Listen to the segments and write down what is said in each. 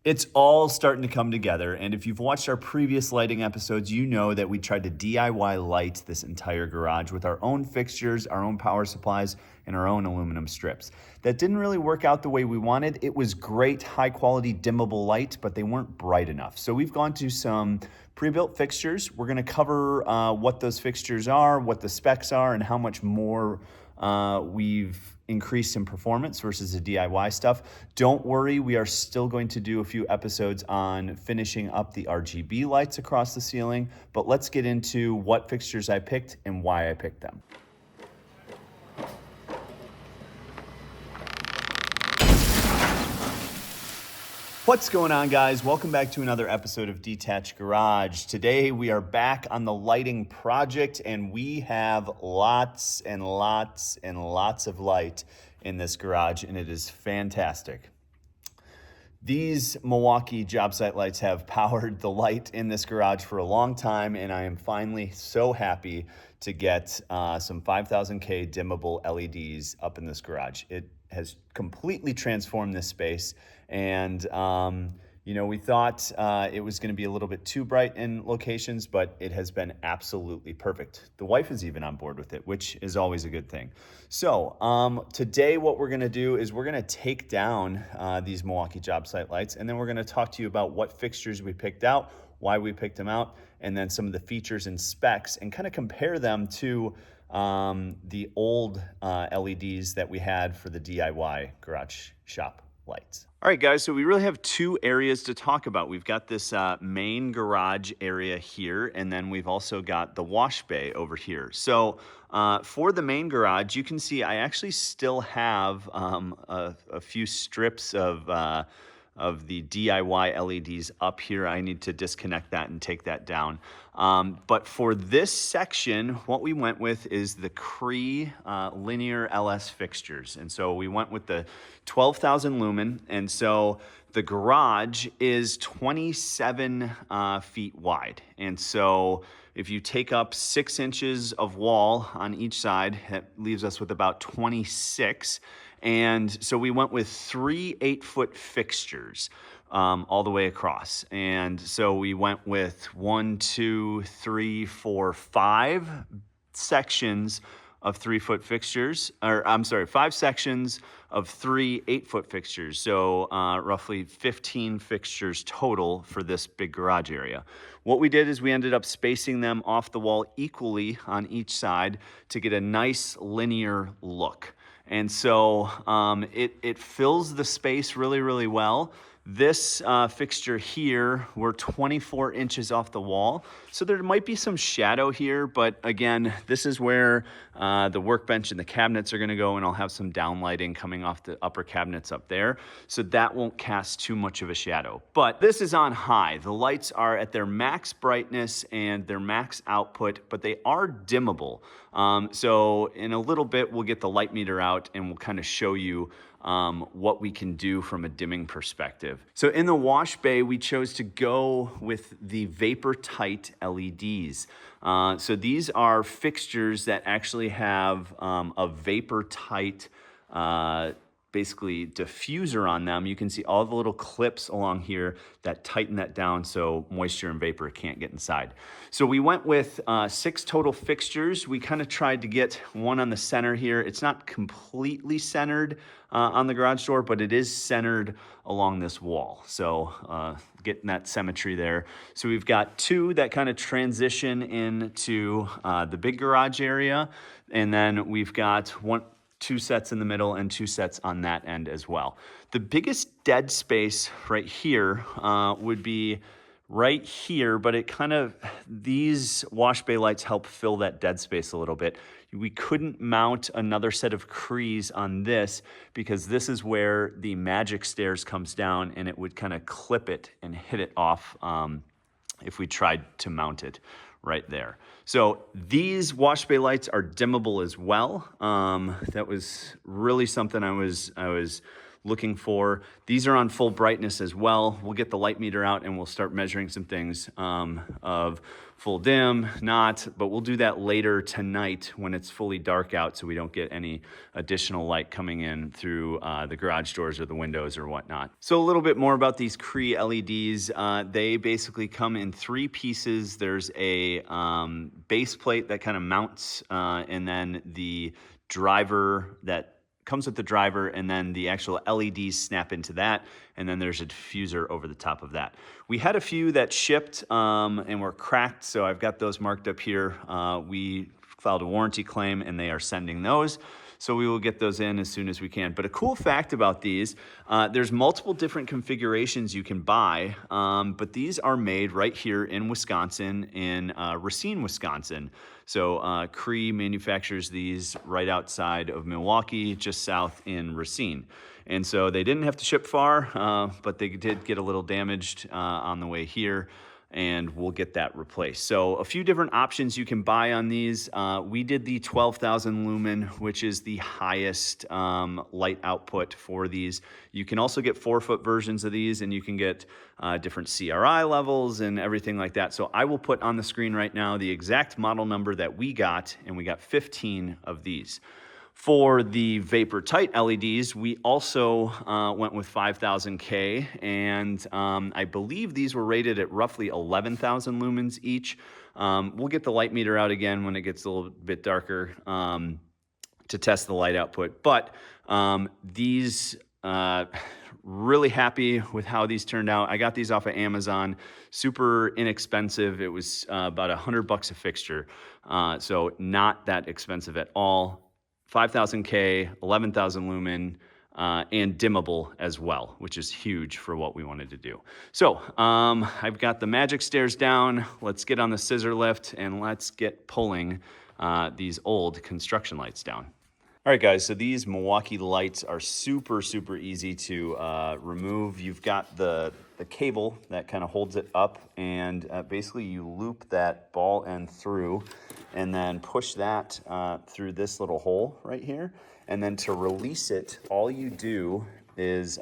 It's all starting to come together, and if you've watched our previous lighting episodes, you know that we tried to DIY light this entire garage with our own fixtures, our own power supplies, and our own aluminum strips. That didn't really work out the way we wanted. It was great, high-quality dimmable light, but they weren't bright enough. So we've gone to some pre-built fixtures. We're gonna cover what those fixtures are, what the specs are, and how much more we've increased in performance versus the DIY stuff. Don't worry, we are still going to do a few episodes on finishing up the RGB lights across the ceiling, but let's get into what fixtures I picked and why I picked them. What's going on, guys? Welcome back to another episode of Detached Garage. Today we are back on the lighting project, and we have lots and lots and lots of light in this garage, and it is fantastic. These Milwaukee job site lights have powered the light in this garage for a long time, and I am finally so happy to get some 5000K dimmable LEDs up in this garage. It has completely transformed this space, and you know, we thought it was going to be a little bit too bright in locations, but it has been absolutely perfect. The wife is even on board with it, which is always a good thing. So today what we're going to do is we're going to take down these Milwaukee job site lights, and then we're going to talk to you about what fixtures we picked out, why we picked them out, and then some of the features and specs, and kind of compare them to the old LEDs that we had for the DIY garage shop lights. All right, guys, so we really have two areas to talk about. We've got this main garage area here, and then we've also got the wash bay over here. So for the main garage, you can see I actually still have a few strips of the DIY LEDs up here. I need to disconnect that and take that down. But for this section, what we went with is the Cree linear LS fixtures. And so we went with the 12,000 lumen. And so the garage is 27 feet wide. And so if you take up 6 inches of wall on each side, it leaves us with about 26. And so we went with 3 8-foot fixtures all the way across. And so we went with 5 sections of 3-foot fixtures, or I'm sorry, 5 sections of 3 8-foot fixtures. So roughly 15 fixtures total for this big garage area. What we did is we ended up spacing them off the wall equally on each side to get a nice linear look. And so it fills the space really, really well. This fixture here, we're 24 inches off the wall. So there might be some shadow here, but again, this is where the workbench and the cabinets are gonna go, and I'll have some downlighting coming off the upper cabinets up there. So that won't cast too much of a shadow. But this is on high. The lights are at their max brightness and their max output, but they are dimmable. So in a little bit, we'll get the light meter out and we'll kind of show you what we can do from a dimming perspective. So in the wash bay, we chose to go with the vapor tight LEDs. So these are fixtures that actually have a vapor tight basically diffuser on them. You can see all the little clips along here that tighten that down so moisture and vapor can't get inside. So we went with 6 total fixtures. We kind of tried to get one on the center here. It's not completely centered on the garage door, but it is centered along this wall. So getting that symmetry there. So we've got 2 that kind of transition into the big garage area. And then we've got 2 sets in the middle and 2 sets on that end as well. The biggest dead space right here would be right here, but it kind of, these wash bay lights help fill that dead space a little bit. We couldn't mount another set of Crees on this because this is where the magic stairs comes down, and it would kind of clip it and hit it off if we tried to mount it right there. So these wash bay lights are dimmable as well. That was really something I was looking for. These are on full brightness as well. We'll get the light meter out and we'll start measuring some things of full dim, not, but we'll do that later tonight when it's fully dark out so we don't get any additional light coming in through the garage doors or the windows or whatnot. So a little bit more about these Cree LEDs. They basically come in 3 pieces. There's a base plate that kind of mounts and then the driver that comes with the driver, and then the actual LEDs snap into that, and then there's a diffuser over the top of that. We had a few that shipped and were cracked, so I've got those marked up here. We filed a warranty claim and they are sending those. So we will get those in as soon as we can. But a cool fact about these, there's multiple different configurations you can buy, but these are made right here in Wisconsin, in Racine, Wisconsin. So Cree manufactures these right outside of Milwaukee, just south in Racine. And so they didn't have to ship far, but they did get a little damaged on the way here, and we'll get that replaced. So a few different options you can buy on these. We did the 12,000 lumen, which is the highest light output for these. You can also get 4-foot versions of these, and you can get different CRI levels and everything like that. So I will put on the screen right now the exact model number that we got, and we got 15 of these. For the vapor tight LEDs, we also went with 5000K, and I believe these were rated at roughly 11,000 lumens each. We'll get the light meter out again when it gets a little bit darker to test the light output. But these, really happy with how these turned out. I got these off of Amazon, super inexpensive. It was about $100 a fixture, so not that expensive at all. 5000K, 11,000 lumen, and dimmable as well, which is huge for what we wanted to do. So I've got the magic stairs down. Let's get on the scissor lift and let's get pulling these old construction lights down. All right, guys, so these Milwaukee lights are super, super easy to remove. You've got the cable that kind of holds it up, and basically you loop that ball end through and then push that through this little hole right here. And then to release it, all you do is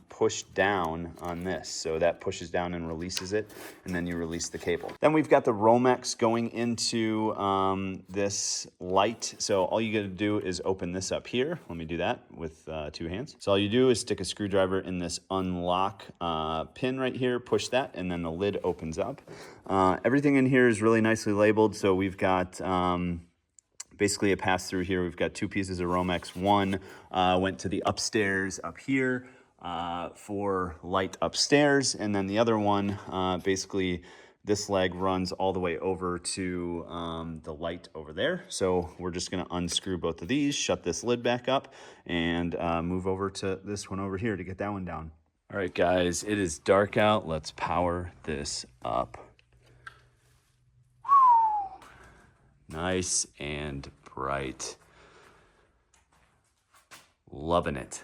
push down on this. So that pushes down and releases it, and then you release the cable. Then we've got the Romex going into this light. So all you gotta do is open this up here. Let me do that with 2 hands. So all you do is stick a screwdriver in this unlock pin right here, push that, and then the lid opens up. Everything in here is really nicely labeled. So we've got basically a pass through here. We've got 2 pieces of Romex. One went to the upstairs up here for light upstairs, and then the other one, basically this leg runs all the way over to the light over there. So we're just gonna unscrew both of these, shut this lid back up, and move over to this one over here to get that one down. All right, guys, it is dark out. Let's power this up. Nice and bright. Loving it.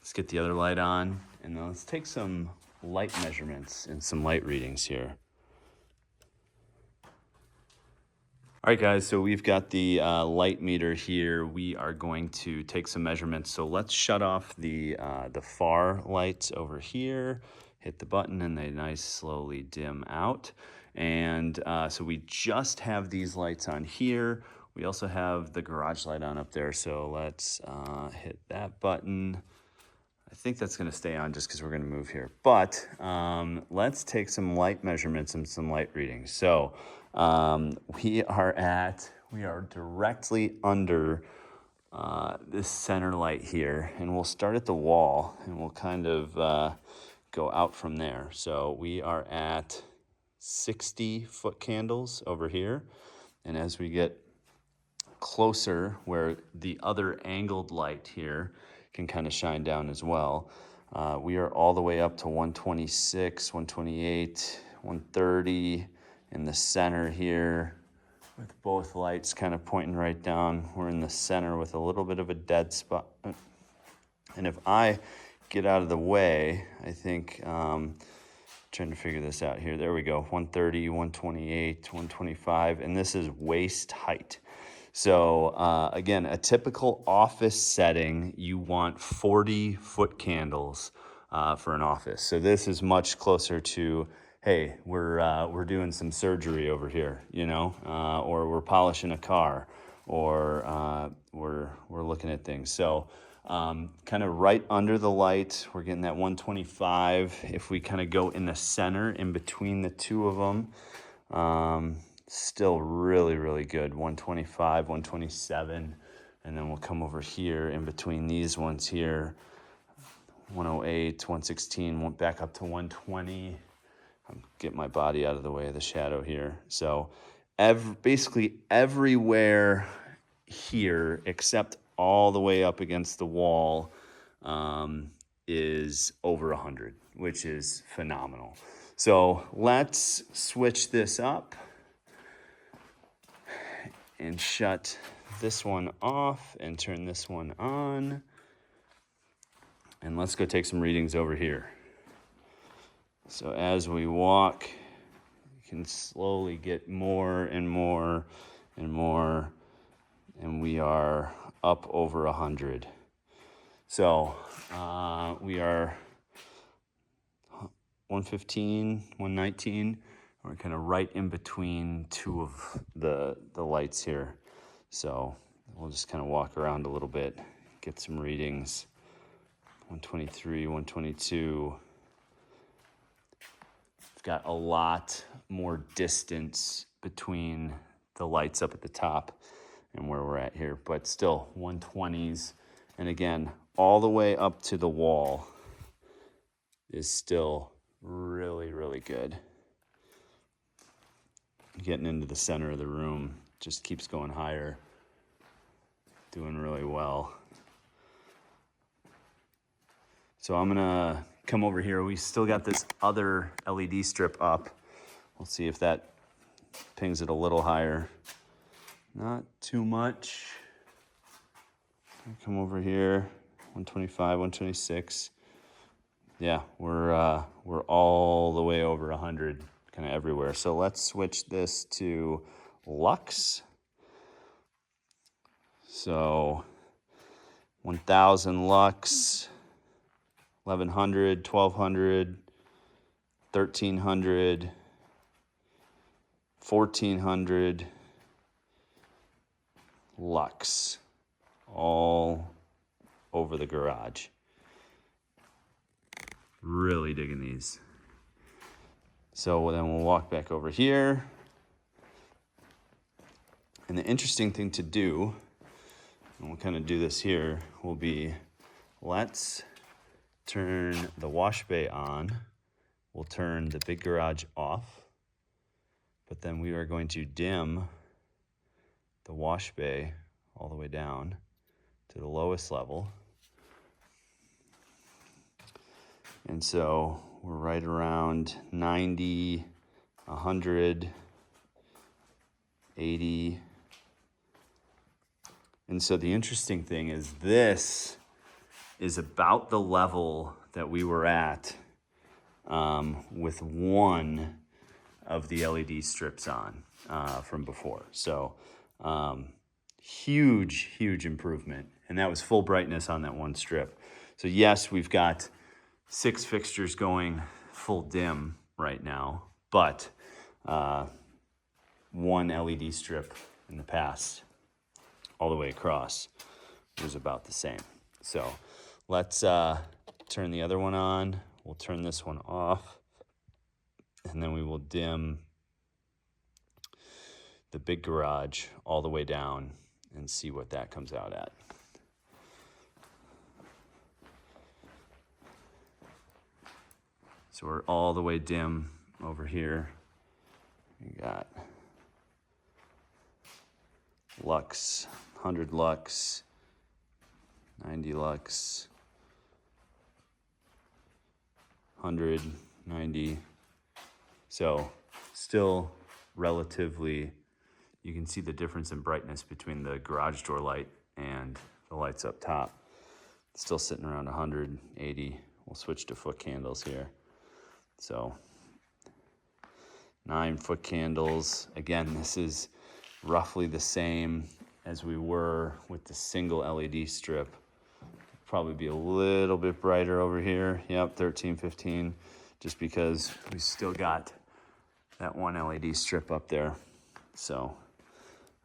Let's get the other light on, and then let's take some light measurements and some light readings here. All right, guys, so we've got the light meter here. We are going to take some measurements. So let's shut off the far lights over here, hit the button, and they nice slowly dim out. And so we just have these lights on here. We also have the garage light on up there. So let's hit that button. I think that's gonna stay on just because we're gonna move here. But let's take some light measurements and some light readings. So we are directly under this center light here, and we'll start at the wall and we'll kind of go out from there. So we are at 60 foot candles over here, and as we get closer where the other angled light here can kind of shine down as well, we are all the way up to 126, 128, 130 in the center here, with both lights kind of pointing right down. We're in the center with a little bit of a dead spot, and if I get out of the way, I think trying to figure this out here. There we go, 130, 128, 125, and this is waist height. So again, a typical office setting, you want 40-foot candles for an office. So this is much closer to, hey, we're doing some surgery over here, you know, or we're polishing a car, or we're looking at things. So kind of right under the light, we're getting that 125. If we kind of go in the center, in between the two of them, still really, really good. 125, 127. And then we'll come over here in between these ones here. 108, 116, went back up to 120. I'm getting my body out of the way of the shadow here. So basically everywhere here, except all the way up against the wall, is over 100, which is phenomenal. So let's switch this up and shut this one off and turn this one on. And let's go take some readings over here. So as we walk, you can slowly get more and more and more, and we are up over 100. So we are 115, 119. We're kind of right in between two of the lights here. So we'll just kind of walk around a little bit, get some readings. 123, 122. We've got a lot more distance between the lights up at the top and where we're at here, but still 120s. And again, all the way up to the wall is still really, really good. Getting into the center of the room just keeps going higher. Doing really well. So I'm gonna come over here. We still got this other LED strip up. We'll see if that pings it a little higher. Not too much. Come over here, 125, 126. Yeah, we're all the way over 100, kind of everywhere. So let's switch this to lux. So 1,000 lux, 1,100, 1,200, 1,300, 1,400 lux, all over the garage. Really digging these. So then we'll walk back over here. And the interesting thing to do, and we'll kind of do this here, will be let's turn the wash bay on. We'll turn the big garage off. But then we are going to dim the wash bay all the way down to the lowest level. And so we're right around 90, 100, 80. And so the interesting thing is this is about the level that we were at with one of the LED strips on from before. So huge, huge improvement. And that was full brightness on that one strip. So yes, we've got 6 fixtures going full dim right now, but one LED strip in the past all the way across was about the same. So let's turn the other one on. We'll turn this one off, and then we will dim the big garage all the way down and see what that comes out at. So we're all the way dim over here. We got lux, 100 lux, 90 lux, 100, 90. So still relatively, you can see the difference in brightness between the garage door light and the lights up top. It's still sitting around 180. We'll switch to foot candles here. So 9 foot candles. Again, this is roughly the same as we were with the single LED strip. Probably be a little bit brighter over here. Yep, 13, 15, just because we still got that one LED strip up there. So,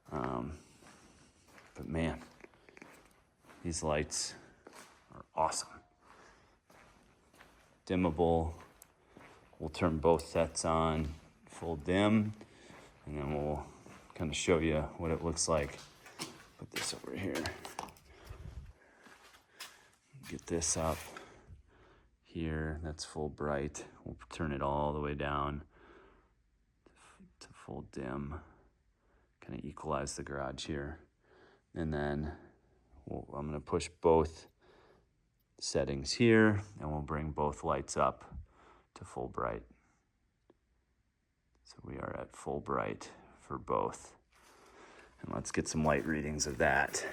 but man, these lights are awesome. Dimmable. We'll turn both sets on full dim, and then we'll kind of show you what it looks like. Put this over here. Get this up here. That's full bright. We'll turn it all the way down to full dim. Kind of equalize the garage here. And then I'm going to push both settings here, and we'll bring both lights up to full bright. So we are at full bright for both. And let's get some light readings of that.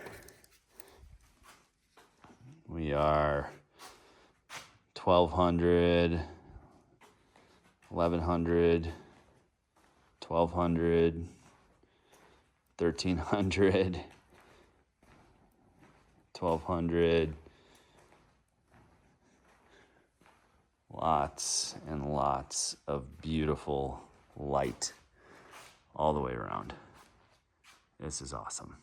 We are 1200, 1100, 1200, 1300, 1200. Lots and lots of beautiful light all the way around. This is awesome.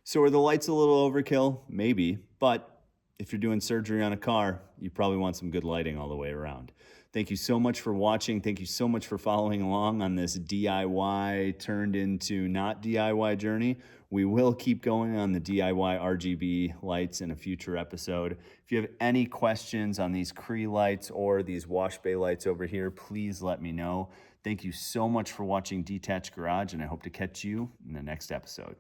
So are the lights a little overkill? Maybe, but if you're doing surgery on a car, you probably want some good lighting all the way around. Thank you so much for watching. Thank you so much for following along on this DIY turned into not DIY journey. We will keep going on the DIY RGB lights in a future episode. If you have any questions on these Cree lights or these wash bay lights over here, please let me know. Thank you so much for watching Detached Garage, and I hope to catch you in the next episode.